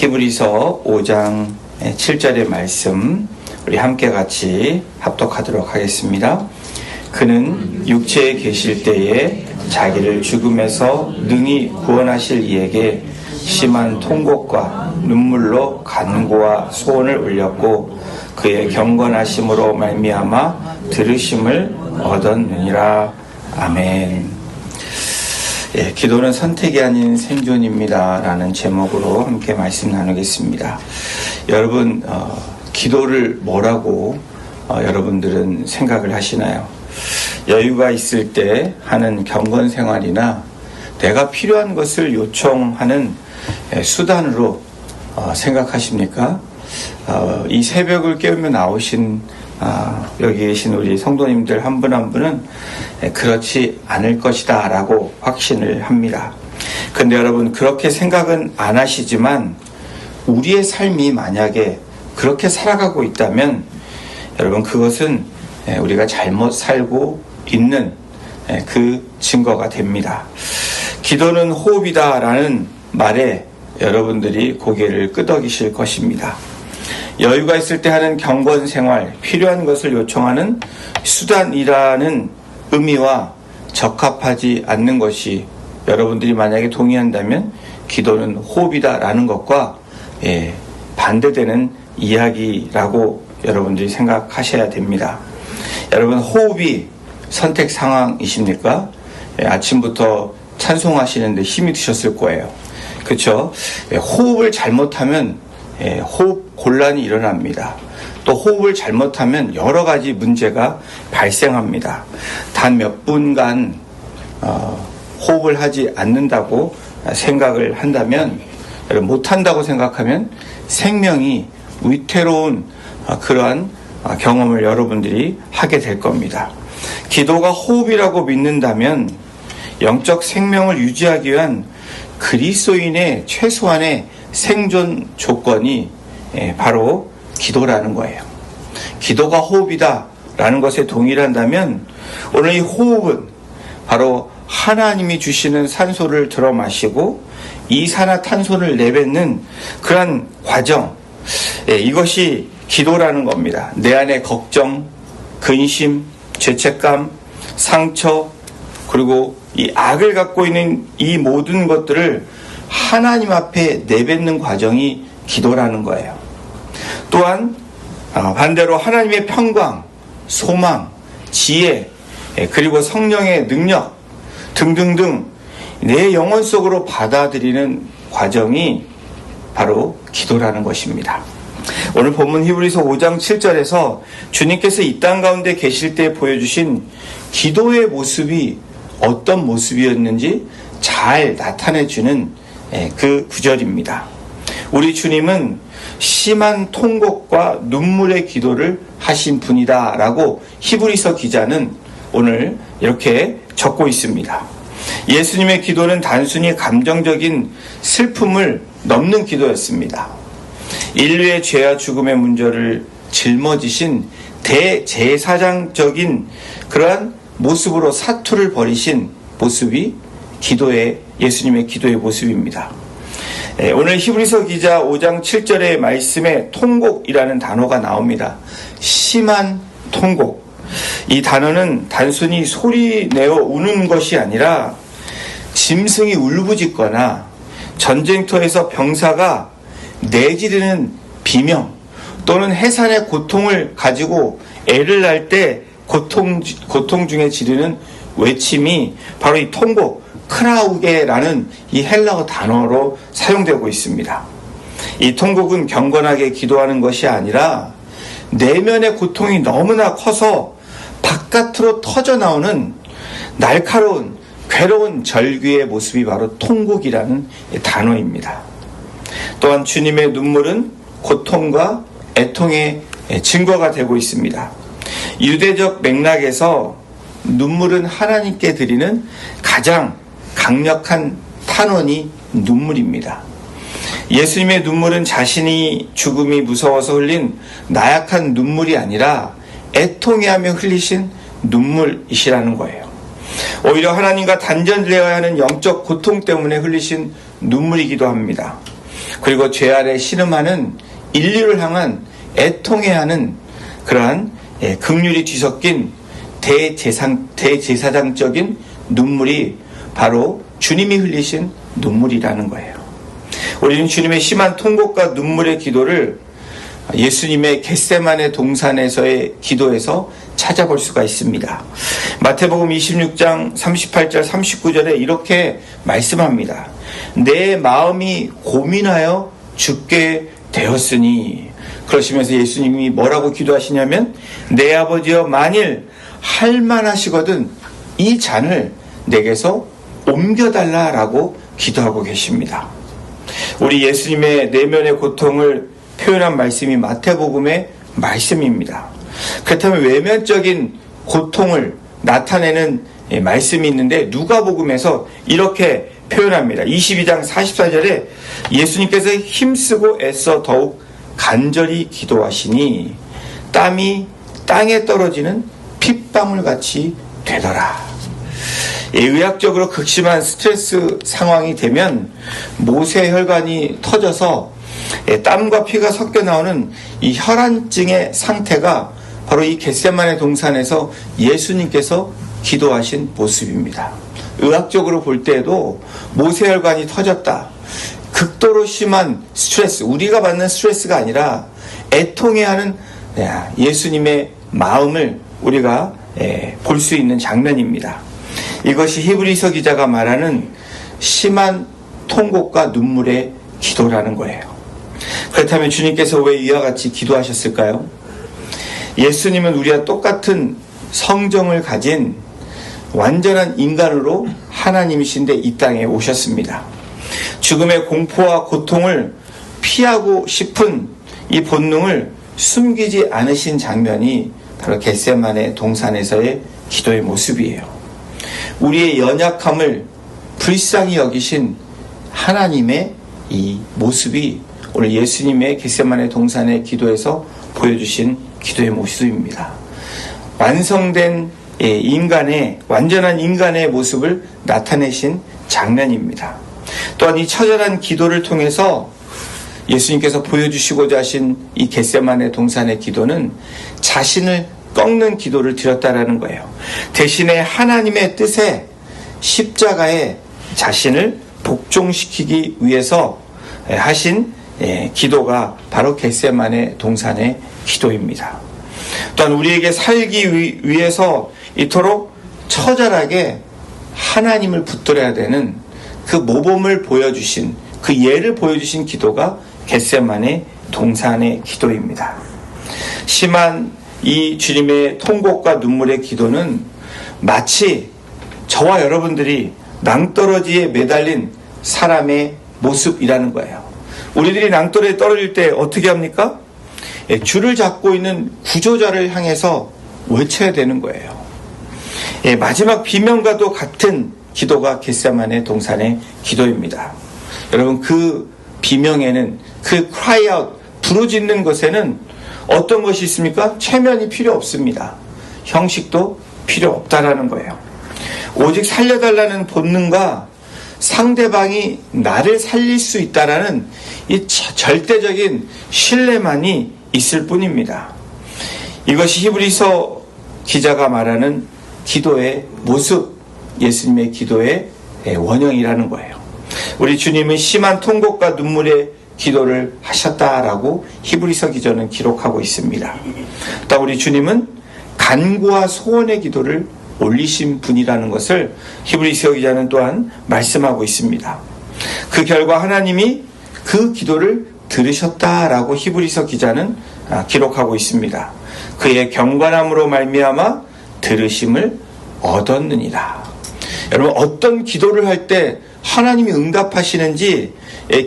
히브리서 5장 7절의 말씀 우리 함께 같이 합독하도록 하겠습니다. 그는 육체에 계실 때에 자기를 죽음에서 능히 구원하실 이에게 심한 통곡과 눈물로 간구와 소원을 올렸고 그의 경건하심으로 말미암아 들으심을 얻었느니라. 아멘. 기도는 선택이 아닌 생존입니다 라는 제목으로 함께 말씀 나누겠습니다. 여러분, 기도를 뭐라고 여러분들은 생각을 하시나요? 여유가 있을 때 하는 경건 생활이나 내가 필요한 것을 요청하는 수단으로 생각하십니까? 이 새벽을 깨우며 나오신 여기 계신 우리 성도님들 한 분 한 분은 그렇지 않을 것이다 라고 확신을 합니다. 근데 여러분, 그렇게 생각은 안 하시지만 우리의 삶이 만약에 그렇게 살아가고 있다면 여러분, 그것은 우리가 잘못 살고 있는 그 증거가 됩니다. 기도는 호흡이다 라는 말에 여러분들이 고개를 끄덕이실 것입니다. 여유가 있을 때 하는 경건 생활, 필요한 것을 요청하는 수단이라는 의미와 적합하지 않는 것이 여러분들이 만약에 동의한다면 기도는 호흡이다라는 것과 반대되는 이야기라고 여러분들이 생각하셔야 됩니다. 여러분, 호흡이 선택 상황이십니까? 아침부터 찬송하시는데 힘이 드셨을 거예요. 그렇죠? 호흡을 잘못하면 호흡 곤란이 일어납니다. 또 호흡을 잘못하면 여러 가지 문제가 발생합니다. 단 몇 분간 호흡을 하지 않는다고 생각을 한다면, 못한다고 생각하면 생명이 위태로운 그러한 경험을 여러분들이 하게 될 겁니다. 기도가 호흡이라고 믿는다면 영적 생명을 유지하기 위한 그리스도인의 최소한의 생존 조건이 바로 기도라는 거예요. 기도가 호흡이다 라는 것에 동의한다면 오늘 이 호흡은 바로 하나님이 주시는 산소를 들어 마시고 이산화탄소를 내뱉는 그런 과정, 이것이 기도라는 겁니다. 내 안에 걱정, 근심, 죄책감, 상처, 그리고 이 악을 갖고 있는 이 모든 것들을 하나님 앞에 내뱉는 과정이 기도라는 거예요. 또한 반대로 하나님의 평강, 소망, 지혜, 그리고 성령의 능력 등등등 내 영혼 속으로 받아들이는 과정이 바로 기도라는 것입니다. 오늘 본문 히브리서 5장 7절에서 주님께서 이 땅 가운데 계실 때 보여주신 기도의 모습이 어떤 모습이었는지 잘 나타내주는 그 구절입니다. 우리 주님은 심한 통곡과 눈물의 기도를 하신 분이다 라고 히브리서 기자는 오늘 이렇게 적고 있습니다. 예수님의 기도는 단순히 감정적인 슬픔을 넘는 기도였습니다. 인류의 죄와 죽음의 문제를 짊어지신 대제사장적인 그러한 모습으로 사투를 벌이신 모습이 예수님의 기도의 모습입니다. 오늘 히브리서 기자 5장 7절의 말씀에 통곡이라는 단어가 나옵니다. 심한 통곡. 이 단어는 단순히 소리 내어 우는 것이 아니라 짐승이 울부짖거나 전쟁터에서 병사가 내지르는 비명 또는 해산의 고통을 가지고 애를 낳을 때 고통 중에 지르는 외침이 바로 이 통곡, 크라우게라는 이 헬라어 단어로 사용되고 있습니다. 이 통곡은 경건하게 기도하는 것이 아니라 내면의 고통이 너무나 커서 바깥으로 터져나오는 날카로운 괴로운 절규의 모습이 바로 통곡이라는 단어입니다. 또한 주님의 눈물은 고통과 애통의 증거가 되고 있습니다. 유대적 맥락에서 눈물은 하나님께 드리는 가장 강력한 탄원이 눈물입니다. 예수님의 눈물은 자신이 죽음이 무서워서 흘린 나약한 눈물이 아니라 애통해하며 흘리신 눈물이시라는 거예요. 오히려 하나님과 단절되어야 하는 영적 고통 때문에 흘리신 눈물이기도 합니다. 그리고 죄 아래 신음하는 인류를 향한 애통해야 하는 그러한 긍휼이 뒤섞인 대제사장적인 눈물이 바로 주님이 흘리신 눈물이라는 거예요. 우리는 주님의 심한 통곡과 눈물의 기도를 예수님의 겟세마네 동산에서의 기도에서 찾아볼 수가 있습니다. 마태복음 26장 38절 39절에 이렇게 말씀합니다. 내 마음이 고민하여 죽게 되었으니, 그러시면서 예수님이 뭐라고 기도하시냐면, 내 아버지여 만일 할만하시거든 이 잔을 내게서 옮겨달라라고 기도하고 계십니다. 우리 예수님의 내면의 고통을 표현한 말씀이 마태복음의 말씀입니다. 그렇다면 외면적인 고통을 나타내는 말씀이 있는데 누가복음에서 이렇게 표현합니다. 22장 44절에 예수님께서 힘쓰고 애써 더욱 간절히 기도하시니 땀이 땅에 떨어지는 핏방울같이 되더라. 의학적으로 극심한 스트레스 상황이 되면 모세혈관이 터져서 땀과 피가 섞여 나오는 이 혈안증의 상태가 바로 이 겟세마네 동산에서 예수님께서 기도하신 모습입니다. 의학적으로 볼 때에도 모세혈관이 터졌다. 극도로 심한 스트레스, 우리가 받는 스트레스가 아니라 애통해야 하는 예수님의 마음을 우리가 볼 수 있는 장면입니다. 이것이 히브리서 기자가 말하는 심한 통곡과 눈물의 기도라는 거예요. 그렇다면 주님께서 왜 이와 같이 기도하셨을까요? 예수님은 우리와 똑같은 성정을 가진 완전한 인간으로 하나님이신데 이 땅에 오셨습니다. 죽음의 공포와 고통을 피하고 싶은 이 본능을 숨기지 않으신 장면이 바로 겟세마네 동산에서의 기도의 모습이에요. 우리의 연약함을 불쌍히 여기신 하나님의 이 모습이 오늘 예수님의 겟세마네 동산의 기도에서 보여주신 기도의 모습입니다. 완성된 완전한 인간의 모습을 나타내신 장면입니다. 또한 이 처절한 기도를 통해서 예수님께서 보여주시고자 하신 이 겟세마네 동산의 기도는 자신을 꺾는 기도를 드렸다라는 거예요. 대신에 하나님의 뜻에 십자가에 자신을 복종시키기 위해서 하신 기도가 바로 겟세마네 동산의 기도입니다. 또한 우리에게 살기 위해서 이토록 처절하게 하나님을 붙들어야 되는 그 모범을 보여주신, 그 예를 보여주신 기도가 겟세마네 동산의 기도입니다. 심한 이 주님의 통곡과 눈물의 기도는 마치 저와 여러분들이 낭떠러지에 매달린 사람의 모습이라는 거예요. 우리들이 낭떠러지에 떨어질 때 어떻게 합니까? 줄을 잡고 있는 구조자를 향해서 외쳐야 되는 거예요. 마지막 비명과도 같은 기도가 겟세마네 동산의 기도입니다. 여러분, 그 비명에는, 그 cry out, 부르짖는 것에는 어떤 것이 있습니까? 체면이 필요 없습니다. 형식도 필요 없다라는 거예요. 오직 살려달라는 본능과 상대방이 나를 살릴 수 있다라는 이 절대적인 신뢰만이 있을 뿐입니다. 이것이 히브리서 기자가 말하는 기도의 모습, 예수님의 기도의 원형이라는 거예요. 우리 주님은 심한 통곡과 눈물의 기도를 하셨다라고 히브리서 기자는 기록하고 있습니다. 또 우리 주님은 간구와 소원의 기도를 올리신 분이라는 것을 히브리서 기자는 또한 말씀하고 있습니다. 그 결과 하나님이 그 기도를 들으셨다라고 히브리서 기자는 기록하고 있습니다. 그의 경건함으로 말미암아 들으심을 얻었느니라. 여러분, 어떤 기도를 할 때 하나님이 응답하시는지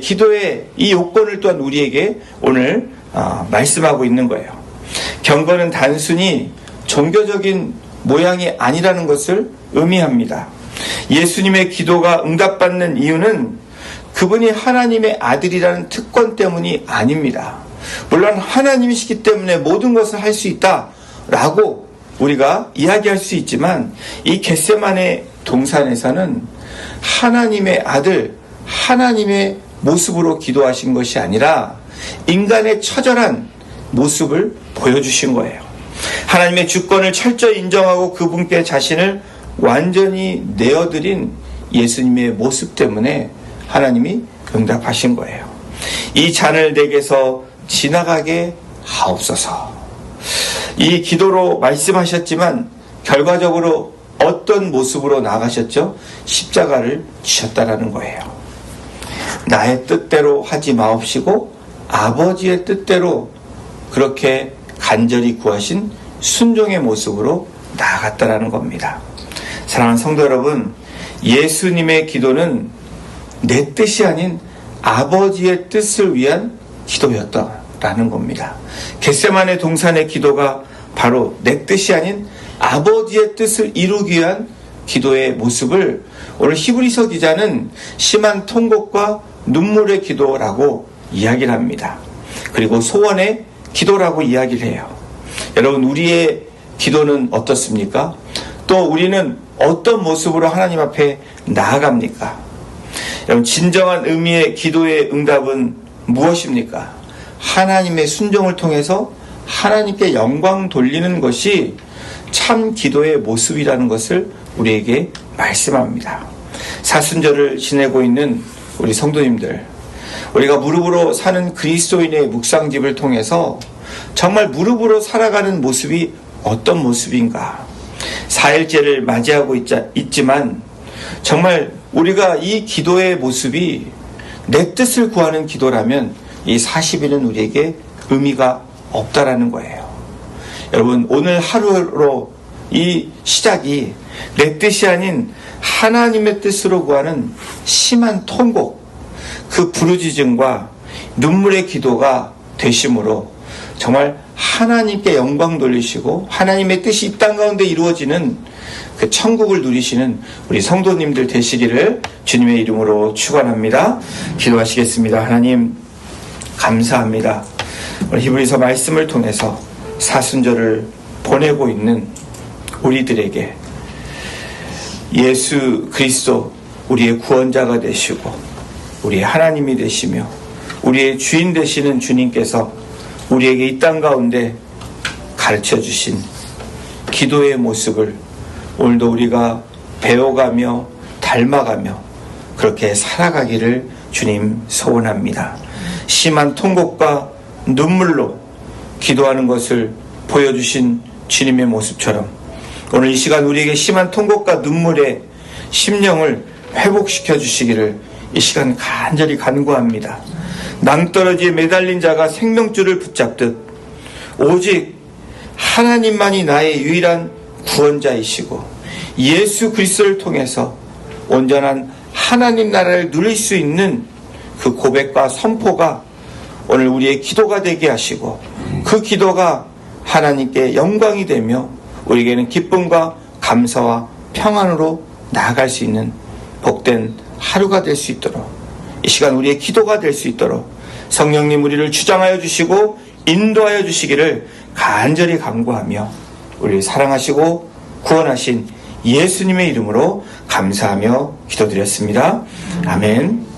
기도의 이 요건을 또한 우리에게 오늘 말씀하고 있는 거예요. 경건은 단순히 종교적인 모양이 아니라는 것을 의미합니다. 예수님의 기도가 응답받는 이유는 그분이 하나님의 아들이라는 특권 때문이 아닙니다. 물론 하나님이시기 때문에 모든 것을 할 수 있다라고 우리가 이야기할 수 있지만, 이 겟세마네 동산에서는 하나님의 아들, 하나님의 모습으로 기도하신 것이 아니라 인간의 처절한 모습을 보여주신 거예요. 하나님의 주권을 철저히 인정하고 그분께 자신을 완전히 내어드린 예수님의 모습 때문에 하나님이 응답하신 거예요. 이 잔을 내게서 지나가게 하옵소서. 이 기도로 말씀하셨지만 결과적으로 어떤 모습으로 나가셨죠? 십자가를 지셨다라는 거예요. 나의 뜻대로 하지 마옵시고 아버지의 뜻대로 그렇게 간절히 구하신 순종의 모습으로 나아갔다라는 겁니다. 사랑하는 성도 여러분, 예수님의 기도는 내 뜻이 아닌 아버지의 뜻을 위한 기도였다라는 겁니다. 겟세마네 동산의 기도가 바로 내 뜻이 아닌 아버지의 뜻을 이루기 위한 기도의 모습을 오늘 히브리서 기자는 심한 통곡과 눈물의 기도라고 이야기를 합니다. 그리고 소원의 기도라고 이야기를 해요. 여러분, 우리의 기도는 어떻습니까? 또 우리는 어떤 모습으로 하나님 앞에 나아갑니까? 여러분, 진정한 의미의 기도의 응답은 무엇입니까? 하나님의 순종을 통해서 하나님께 영광 돌리는 것이 참 기도의 모습이라는 것을 우리에게 말씀합니다. 사순절을 지내고 있는 우리 성도님들, 우리가 무릎으로 사는 그리스도인의 묵상집을 통해서 정말 무릎으로 살아가는 모습이 어떤 모습인가? 4일째를 맞이하고 있지만 정말 우리가 이 기도의 모습이 내 뜻을 구하는 기도라면 이 40일은 우리에게 의미가 없다라는 거예요. 여러분, 오늘 하루로 이 시작이 내 뜻이 아닌 하나님의 뜻으로 구하는 심한 통곡, 그 부르짖음과 눈물의 기도가 되심으로 정말 하나님께 영광 돌리시고 하나님의 뜻이 이 땅 가운데 이루어지는 그 천국을 누리시는 우리 성도님들 되시기를 주님의 이름으로 축원합니다. 기도하시겠습니다. 하나님, 감사합니다. 오늘 히브리서 말씀을 통해서 사순절을 보내고 있는 우리들에게 예수 그리스도 우리의 구원자가 되시고 우리의 하나님이 되시며 우리의 주인 되시는 주님께서 우리에게 이 땅 가운데 가르쳐 주신 기도의 모습을 오늘도 우리가 배워가며 닮아가며 그렇게 살아가기를 주님 소원합니다. 심한 통곡과 눈물로 기도하는 것을 보여주신 주님의 모습처럼 오늘 이 시간 우리에게 심한 통곡과 눈물의 심령을 회복시켜 주시기를 이 시간 간절히 간구합니다. 낭떠러지에 매달린 자가 생명줄을 붙잡듯 오직 하나님만이 나의 유일한 구원자이시고 예수 그리스도를 통해서 온전한 하나님 나라를 누릴 수 있는 그 고백과 선포가 오늘 우리의 기도가 되게 하시고 그 기도가 하나님께 영광이 되며 우리에게는 기쁨과 감사와 평안으로 나아갈 수 있는 복된 하루가 될 수 있도록 이 시간 우리의 기도가 될 수 있도록 성령님 우리를 주장하여 주시고 인도하여 주시기를 간절히 간구하며 우리를 사랑하시고 구원하신 예수님의 이름으로 감사하며 기도드렸습니다. 아멘.